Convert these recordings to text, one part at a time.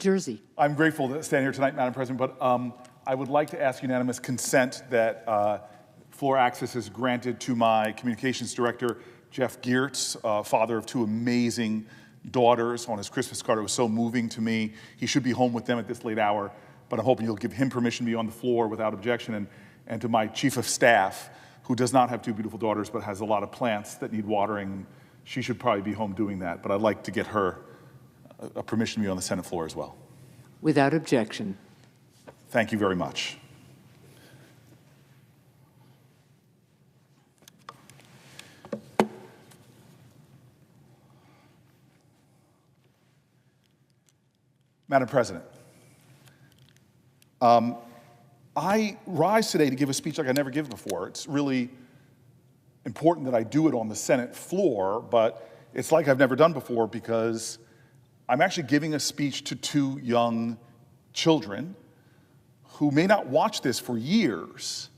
Jersey. I'm grateful to stand here tonight, Madam President, but I would like to ask unanimous consent that floor access is granted to my communications director, Jeff Geertz, father of two amazing daughters. On his Christmas card, it was so moving to me. He should be home with them at this late hour, but I'm hoping you'll give him permission to be on the floor without objection. And to my chief of staff, who does not have two beautiful daughters, but has a lot of plants that need watering. She should probably be home doing that, but I'd like to get her a permission to be on the Senate floor as well. Without objection. Thank you very much. Madam President, I rise today to give a speech like I never give before. It's really important that I do it on the Senate floor, but it's like I've never done before because I'm actually giving a speech to two young children who may not watch this for years,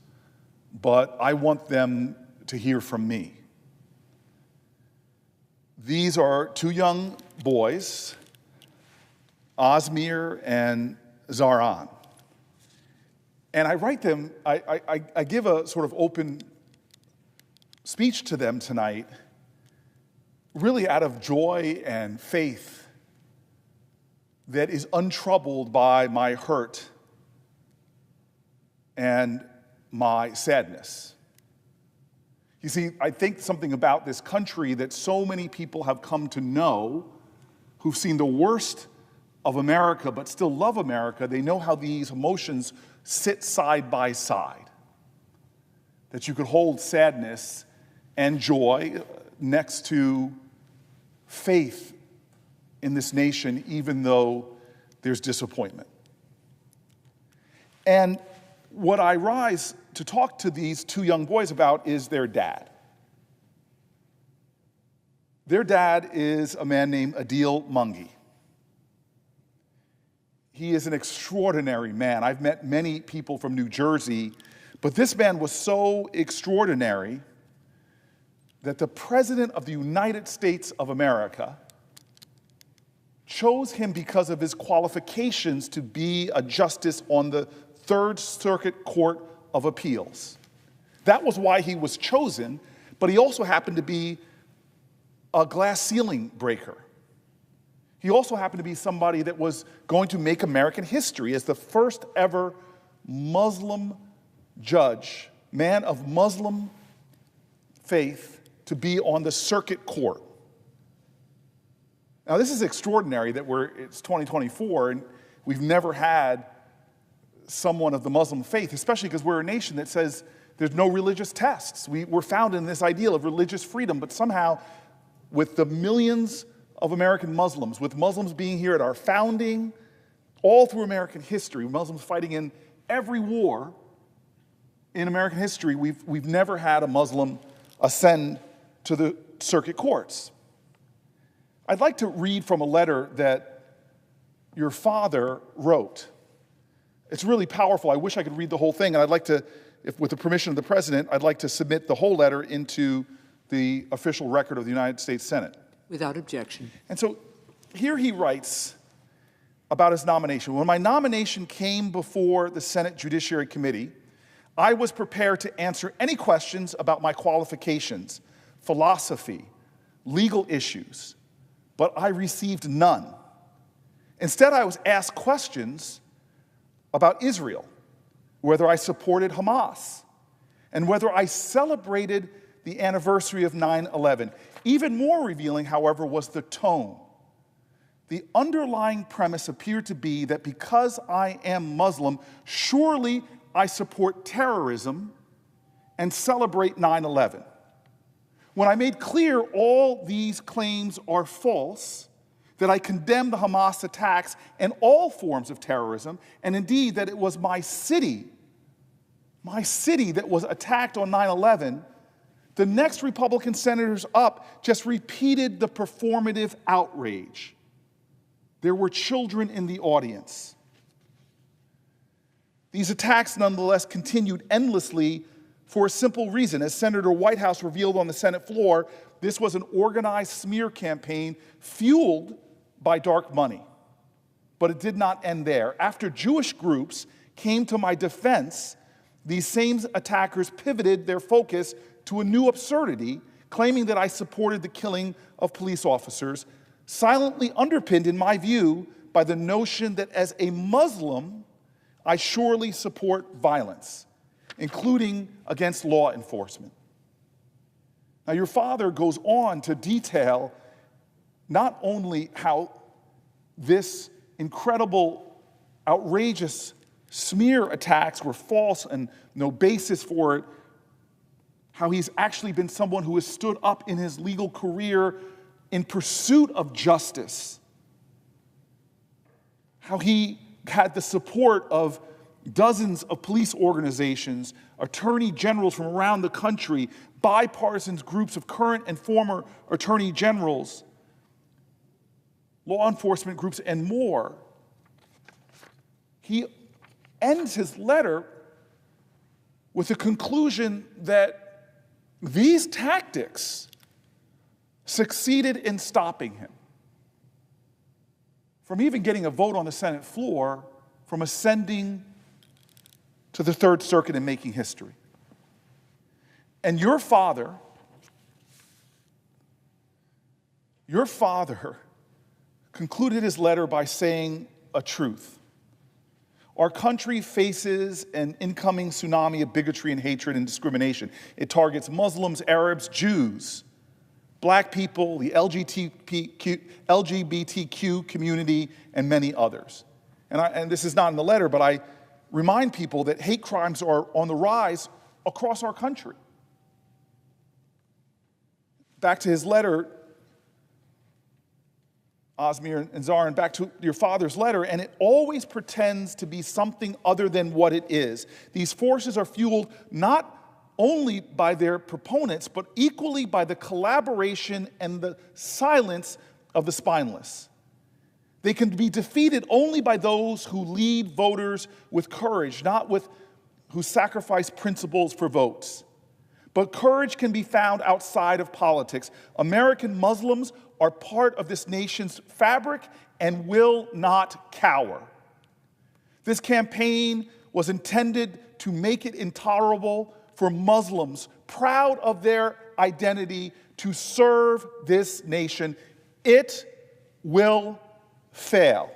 but I want them to hear from me. These are two young boys, Osmir and Zaran. And I write them, I give a sort of open speech to them tonight, really out of joy and faith that is untroubled by my hurt and my sadness. You see, I think something about this country that so many people have come to know, who've seen the worst of America but still love America, they know how these emotions sit side by side. That you could hold sadness and joy next to faith in this nation, even though there's disappointment. And what I rise to talk to these two young boys about is their dad. Their dad is a man named Adeel Mangi. He is an extraordinary man. I've met many people from New Jersey, but this man was so extraordinary that the President of the United States of America chose him because of his qualifications to be a justice on the Third Circuit Court of Appeals. That was why he was chosen, but he also happened to be a glass ceiling breaker. He also happened to be somebody that was going to make American history as the first ever Muslim judge, man of Muslim faith, to be on the circuit court. Now, this is extraordinary that it's 2024 and we've never had someone of the Muslim faith, especially because we're a nation that says there's no religious tests. We're founded in this ideal of religious freedom, but somehow with the millions of American Muslims, with Muslims being here at our founding, all through American history, Muslims fighting in every war in American history, we've never had a Muslim ascend to the circuit courts. I'd like to read from a letter that your father wrote. It's really powerful. I wish I could read the whole thing, and I'd like to, with the permission of the President, I'd like to submit the whole letter into the official record of the United States Senate. Without objection. And so here he writes about his nomination. When my nomination came before the Senate Judiciary Committee, I was prepared to answer any questions about my qualifications, philosophy, legal issues, but I received none. Instead, I was asked questions about Israel, whether I supported Hamas, and whether I celebrated the anniversary of 9/11. Even more revealing, however, was the tone. The underlying premise appeared to be that because I am Muslim, surely I support terrorism and celebrate 9/11. When I made clear all these claims are false, that I condemn the Hamas attacks and all forms of terrorism, and indeed that it was my city that was attacked on 9/11, the next Republican senators up just repeated the performative outrage. There were children in the audience. These attacks nonetheless continued endlessly for a simple reason. As Senator Whitehouse revealed on the Senate floor, this was an organized smear campaign fueled by dark money. But it did not end there. After Jewish groups came to my defense, these same attackers pivoted their focus to a new absurdity, claiming that I supported the killing of police officers, silently underpinned, in my view, by the notion that as a Muslim, I surely support violence, including against law enforcement. Now, your father goes on to detail not only how this incredible, outrageous smear attacks were false and no basis for it, how he's actually been someone who has stood up in his legal career in pursuit of justice, how he had the support of dozens of police organizations, attorney generals from around the country, bipartisan groups of current and former attorney generals, law enforcement groups, and more. He ends his letter with the conclusion that these tactics succeeded in stopping him from even getting a vote on the Senate floor, from ascending to the Third Circuit and making history. And your father concluded his letter by saying a truth. Our country faces an incoming tsunami of bigotry and hatred and discrimination. It targets Muslims, Arabs, Jews, Black people, the LGBTQ community, and many others. And this is not in the letter, but I remind people that hate crimes are on the rise across our country. Back to his letter, Osmir and Zarin, back to your father's letter, and it always pretends to be something other than what it is. These forces are fueled not only by their proponents, but equally by the collaboration and the silence of the spineless. They can be defeated only by those who lead voters with courage, not with who sacrifice principles for votes. But courage can be found outside of politics. American Muslims are part of this nation's fabric and will not cower. This campaign was intended to make it intolerable for Muslims, proud of their identity, to serve this nation. It will fail.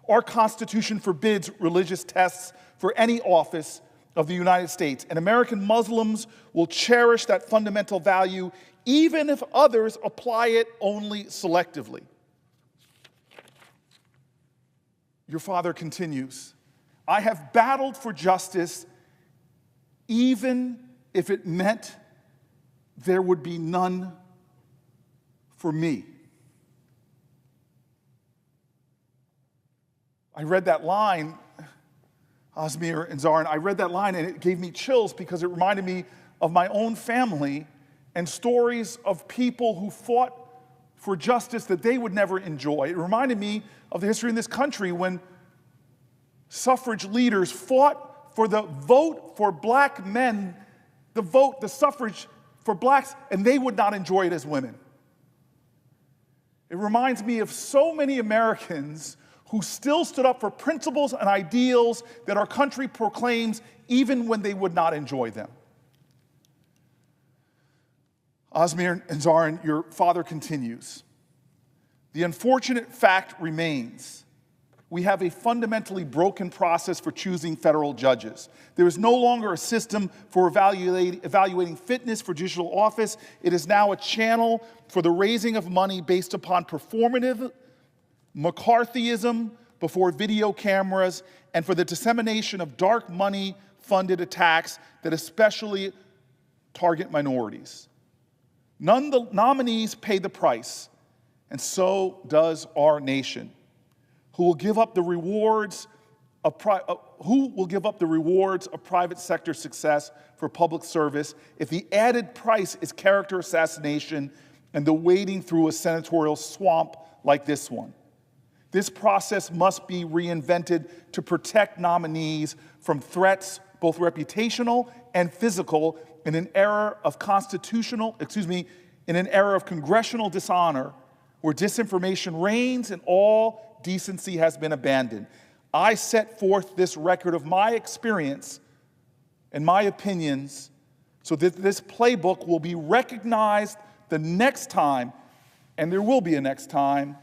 Our Constitution forbids religious tests for any office of the United States, and American Muslims will cherish that fundamental value even if others apply it only selectively. Your father continues, I have battled for justice even if it meant there would be none for me. I read that line, Osmir and Zarin, I read that line and it gave me chills because it reminded me of my own family and stories of people who fought for justice that they would never enjoy. It reminded me of the history in this country when suffrage leaders fought for the vote for black men, the suffrage for blacks, and they would not enjoy it as women. It reminds me of so many Americans who still stood up for principles and ideals that our country proclaims even when they would not enjoy them. Osmir and Zarin, your father continues, the unfortunate fact remains we have a fundamentally broken process for choosing federal judges. There is no longer a system for evaluating fitness for judicial office. It is now a channel for the raising of money based upon performative McCarthyism before video cameras and for the dissemination of dark money-funded attacks that especially target minorities. None of the nominees pay the price, and so does our nation. Who will give up the rewards of private sector success for public service if the added price is character assassination and the wading through a senatorial swamp like this one? This process must be reinvented to protect nominees from threats, both reputational and physical, in an era of congressional dishonor, where disinformation reigns and all decency has been abandoned. I set forth this record of my experience and my opinions so that this playbook will be recognized the next time, and there will be a next time,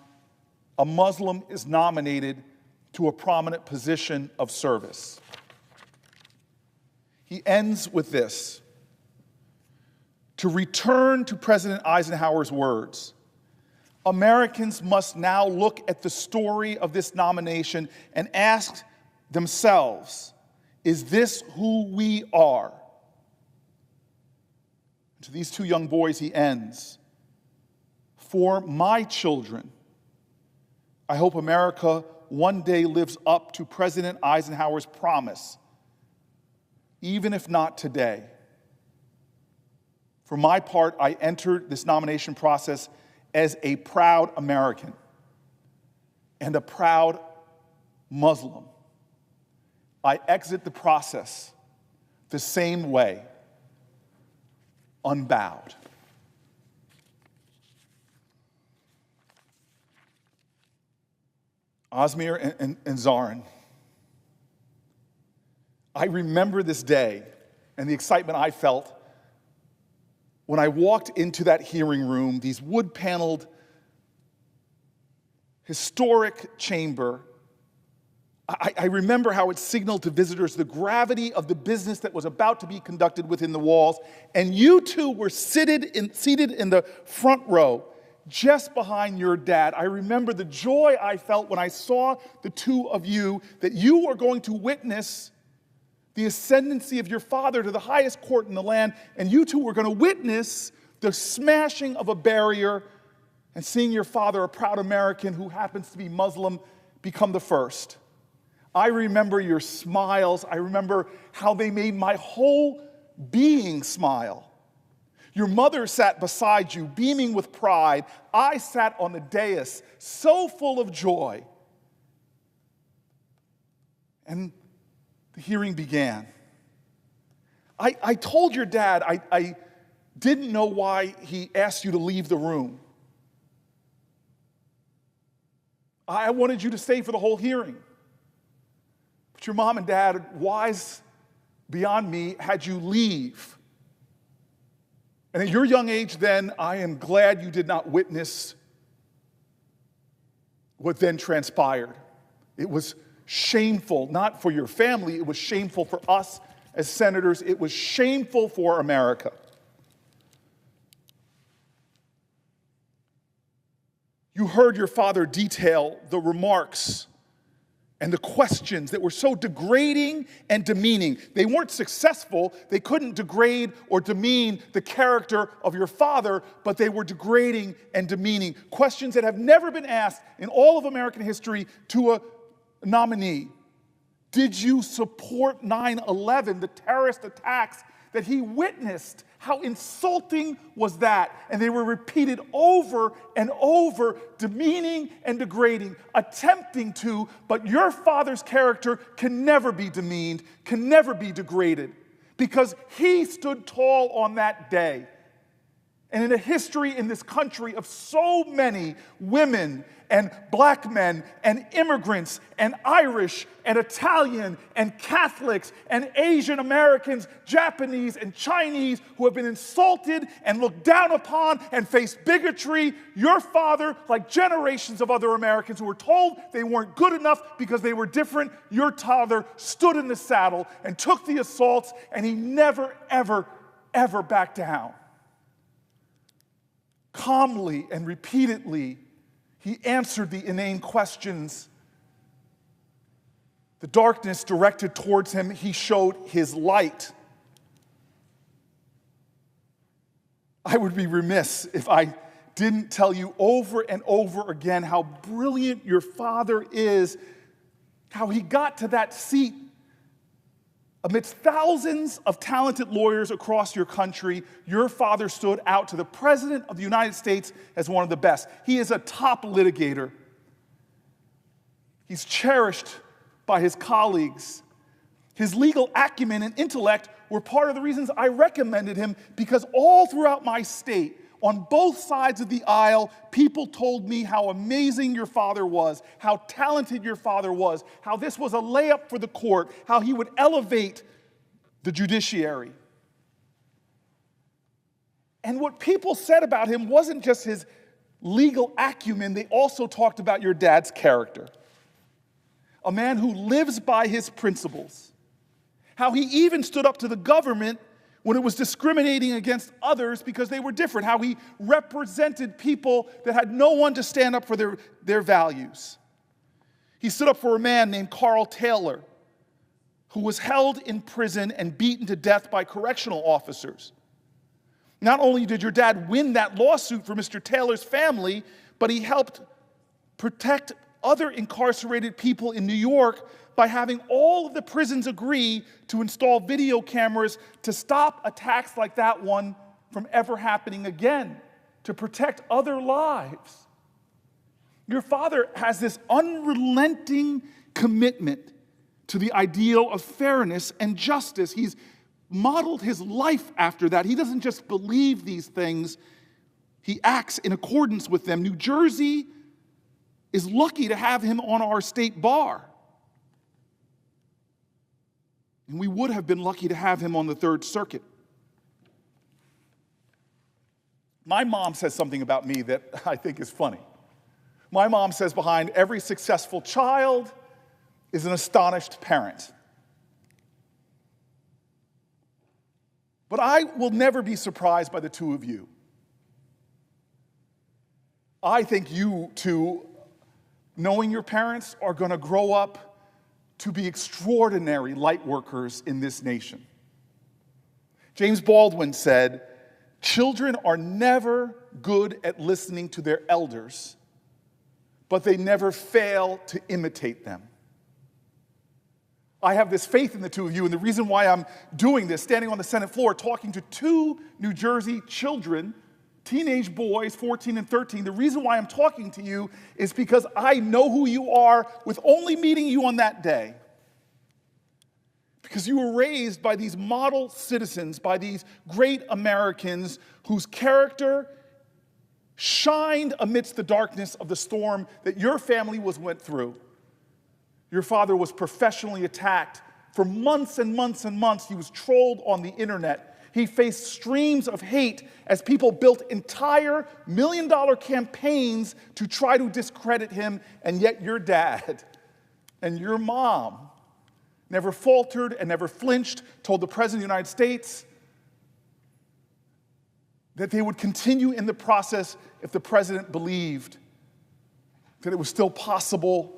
a Muslim is nominated to a prominent position of service. He ends with this: to return to President Eisenhower's words, Americans must now look at the story of this nomination and ask themselves, is this who we are? To these two young boys, he ends, for my children, I hope America one day lives up to President Eisenhower's promise, even if not today. For my part, I entered this nomination process as a proud American and a proud Muslim. I exit the process the same way, unbowed. Osmir and Zarin, I remember this day and the excitement I felt when I walked into that hearing room, these wood-paneled, historic chamber. I remember how it signaled to visitors the gravity of the business that was about to be conducted within the walls, and you two were seated in the front row, just behind your dad. I remember the joy I felt when I saw the two of you, that you were going to witness the ascendancy of your father to the highest court in the land, and you two were going to witness the smashing of a barrier and seeing your father, a proud American who happens to be Muslim, become the first. I remember your smiles. I remember how they made my whole being smile. Your mother sat beside you, beaming with pride. I sat on the dais, so full of joy. And the hearing began. I told your dad I didn't know why he asked you to leave the room. I wanted you to stay for the whole hearing. But your mom and dad, wise beyond me, had you leave. And at your young age then, I am glad you did not witness what then transpired. It was shameful, not for your family, it was shameful for us as senators, it was shameful for America. You heard your father detail the remarks and the questions that were so degrading and demeaning. They weren't successful. They couldn't degrade or demean the character of your father, but they were degrading and demeaning. Questions that have never been asked in all of American history to a nominee. Did you support 9/11, the terrorist attacks that he witnessed? How insulting was that? And they were repeated over and over, demeaning and degrading, attempting to, but your father's character can never be demeaned, can never be degraded, because he stood tall on that day. And in a history in this country of so many women and black men and immigrants and Irish and Italian and Catholics and Asian Americans, Japanese and Chinese who have been insulted and looked down upon and faced bigotry, your father, like generations of other Americans who were told they weren't good enough because they were different, your father stood in the saddle and took the assaults, and he never, ever, ever backed down. Calmly and repeatedly, he answered the inane questions. The darkness directed towards him, he showed his light. I would be remiss if I didn't tell you over and over again how brilliant your father is, how he got to that seat amidst thousands of talented lawyers across your country. Your father stood out to the President of the United States as one of the best. He is a top litigator. He's cherished by his colleagues. His legal acumen and intellect were part of the reasons I recommended him, because all throughout my state, On both sides of the aisle, people told me how amazing your father was, how talented your father was, how this was a layup for the court, how he would elevate the judiciary. And what people said about him wasn't just his legal acumen, they also talked about your dad's character. A man who lives by his principles. How he even stood up to the government when it was discriminating against others because they were different. How he represented people that had no one to stand up for their values. He stood up for a man named Carl Taylor, who was held in prison and beaten to death by correctional officers. Not only did your dad win that lawsuit for Mr. Taylor's family, but he helped protect other incarcerated people in New York by having all of the prisons agree to install video cameras to stop attacks like that one from ever happening again, to protect other lives. Your father has this unrelenting commitment to the ideal of fairness and justice. He's modeled his life after that. He doesn't just believe these things, he acts in accordance with them. New Jersey is lucky to have him on our state bar. And we would have been lucky to have him on the Third Circuit. My mom says something about me that I think is funny. My mom says behind every successful child is an astonished parent. But I will never be surprised by the two of you. I think you two, knowing your parents, are going to grow up to be extraordinary light workers in this nation. James Baldwin said, "Children are never good at listening to their elders, but they never fail to imitate them." I have this faith in the two of you, and the reason why I'm doing this, standing on the Senate floor, talking to two New Jersey children, teenage boys, 14 and 13, the reason why I'm talking to you is because I know who you are with only meeting you on that day. Because you were raised by these model citizens, by these great Americans whose character shined amidst the darkness of the storm that your family went through. Your father was professionally attacked for months and months and months. He was trolled on the internet. He faced streams of hate as people built entire million-dollar campaigns to try to discredit him, and yet your dad and your mom never faltered and never flinched, told the President of the United States that they would continue in the process if the President believed that it was still possible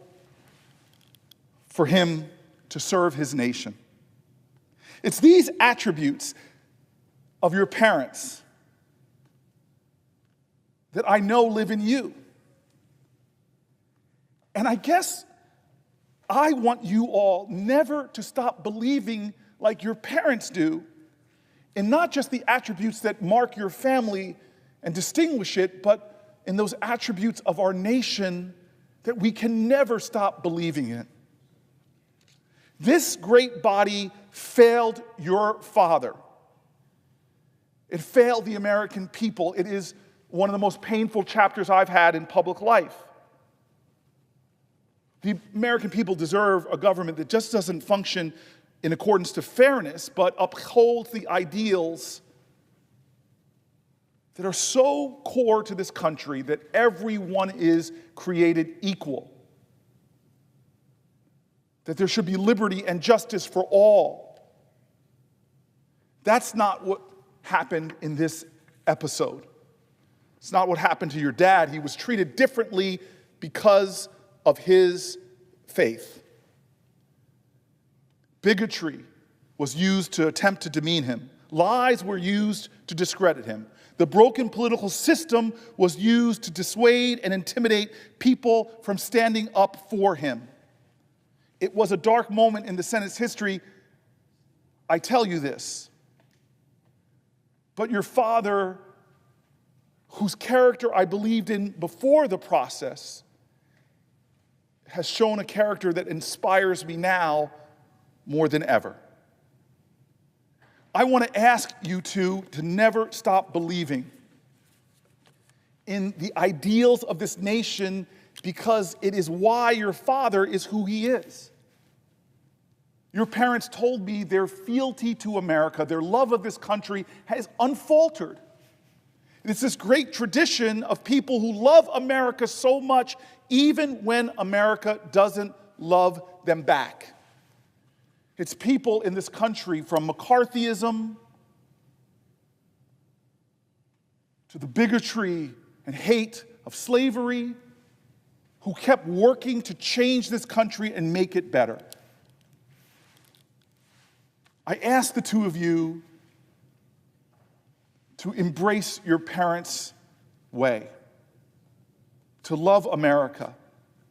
for him to serve his nation. It's these attributes of your parents that I know live in you. And I guess I want you all never to stop believing like your parents do, in not just the attributes that mark your family and distinguish it, but in those attributes of our nation that we can never stop believing in. This great body failed your father. It failed the American people. It is one of the most painful chapters I've had in public life. The American people deserve a government that just doesn't function in accordance to fairness, but upholds the ideals that are so core to this country that everyone is created equal. That there should be liberty and justice for all. That's not what happened in this episode. It's not what happened to your dad. He was treated differently because of his faith. Bigotry was used to attempt to demean him. Lies were used to discredit him. The broken political system was used to dissuade and intimidate people from standing up for him. It was a dark moment in the Senate's history, I tell you this. But your father, whose character I believed in before the process, has shown a character that inspires me now more than ever. I want to ask you two to never stop believing in the ideals of this nation because it is why your father is who he is. Your parents told me their fealty to America, their love of this country has unfaltered. It's this great tradition of people who love America so much, even when America doesn't love them back. It's people in this country, from McCarthyism to the bigotry and hate of slavery, who kept working to change this country and make it better. I ask the two of you to embrace your parents' way, to love America,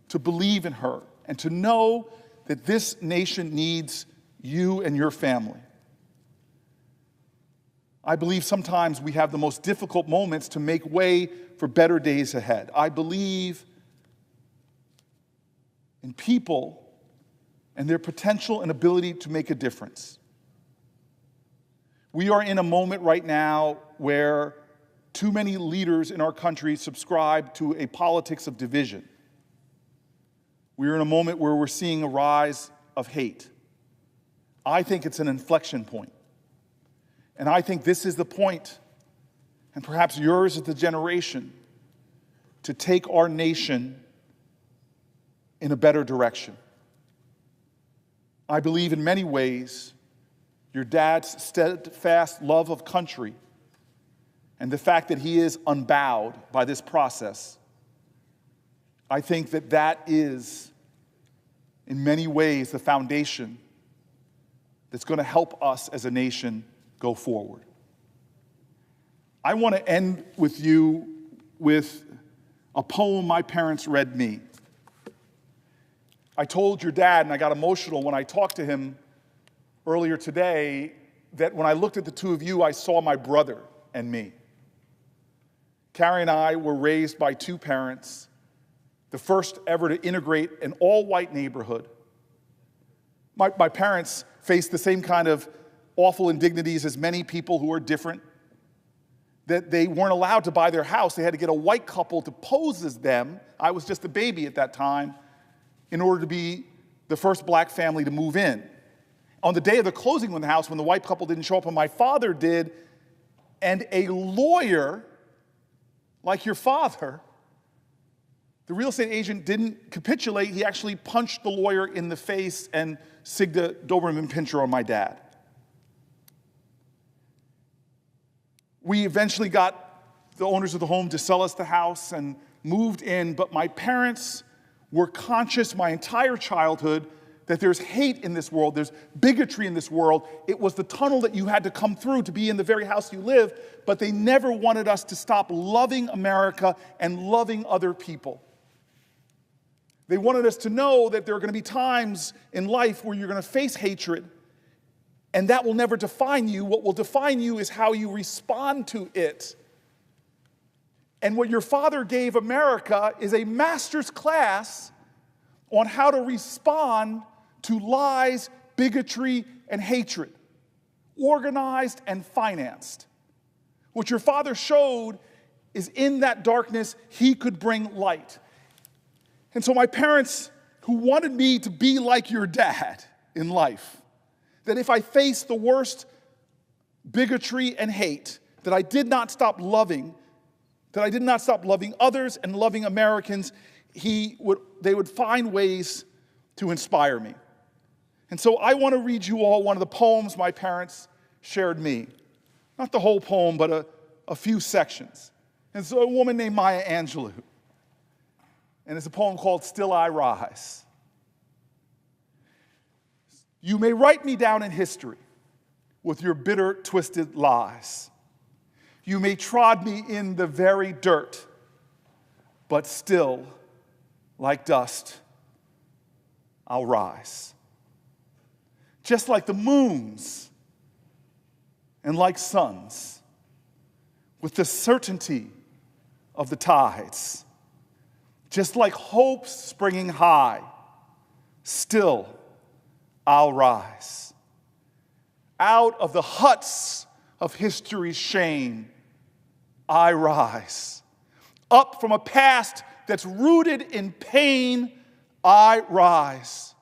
to believe in her, and to know that this nation needs you and your family. I believe sometimes we have the most difficult moments to make way for better days ahead. I believe in people and their potential and ability to make a difference. We are in a moment right now where too many leaders in our country subscribe to a politics of division. We are in a moment where we're seeing a rise of hate. I think it's an inflection point. And I think this is the point, and perhaps yours is the generation, to take our nation in a better direction. I believe in many ways your dad's steadfast love of country and the fact that he is unbowed by this process, I think that that is, in many ways, the foundation that's going to help us as a nation go forward. I want to end with you with a poem my parents read me. I told your dad, and I got emotional when I talked to him earlier today, that when I looked at the two of you, I saw my brother and me. Carrie and I were raised by two parents, the first ever to integrate an all-white neighborhood. My parents faced the same kind of awful indignities as many people who are different, that they weren't allowed to buy their house. They had to get a white couple to pose as them. I was just a baby at that time, in order to be the first black family to move in. On the day of the closing of the house, when the white couple didn't show up, and my father did, and a lawyer, like your father, the real estate agent didn't capitulate. He actually punched the lawyer in the face and sigged a Doberman Pinscher on my dad. We eventually got the owners of the home to sell us the house and moved in, but my parents were conscious my entire childhood that there's hate in this world, there's bigotry in this world. It was the tunnel that you had to come through to be in the very house you live, but they never wanted us to stop loving America and loving other people. They wanted us to know that there are going to be times in life where you're going to face hatred, and that will never define you. What will define you is how you respond to it. And what your father gave America is a master's class on how to respond to lies, bigotry, and hatred, organized and financed. What your father showed is in that darkness, he could bring light. And so my parents, who wanted me to be like your dad in life, that if I faced the worst bigotry and hate, that I did not stop loving, that I did not stop loving others and loving Americans, they would find ways to inspire me. And so I want to read you all one of the poems my parents shared me. Not the whole poem, but a few sections. And so a woman named Maya Angelou. And it's a poem called Still I Rise. You may write me down in history with your bitter, twisted lies. You may trod me in the very dirt, but still, like dust, I'll rise. Just like the moons and like suns, with the certainty of the tides, just like hopes springing high, still I'll rise. Out of the huts of history's shame, I rise. Up from a past that's rooted in pain, I rise.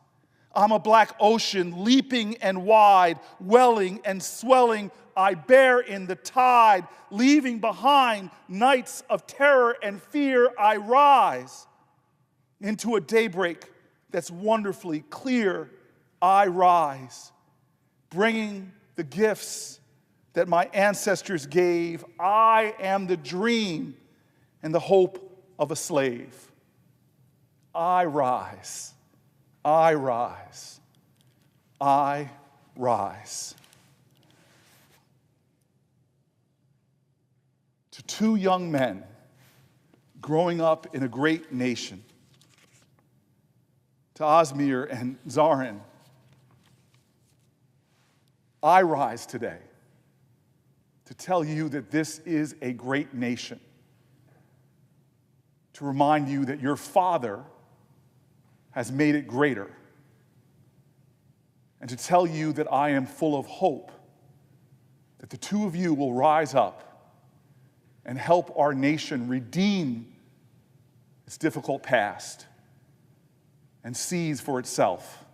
I'm a black ocean, leaping and wide, welling and swelling. I bear in the tide, leaving behind nights of terror and fear. I rise into a daybreak that's wonderfully clear. I rise, bringing the gifts that my ancestors gave. I am the dream and the hope of a slave. I rise. I rise. I rise. To two young men growing up in a great nation, to Osmir and Zarin, I rise today to tell you that this is a great nation, to remind you that your Father has made it greater, and to tell you that I am full of hope that the two of you will rise up and help our nation redeem its difficult past and seize for itself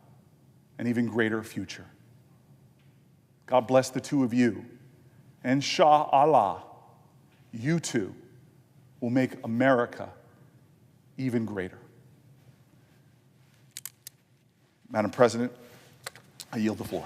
an even greater future. God bless the two of you. Inshallah, you two will make America even greater. Madam President, I yield the floor.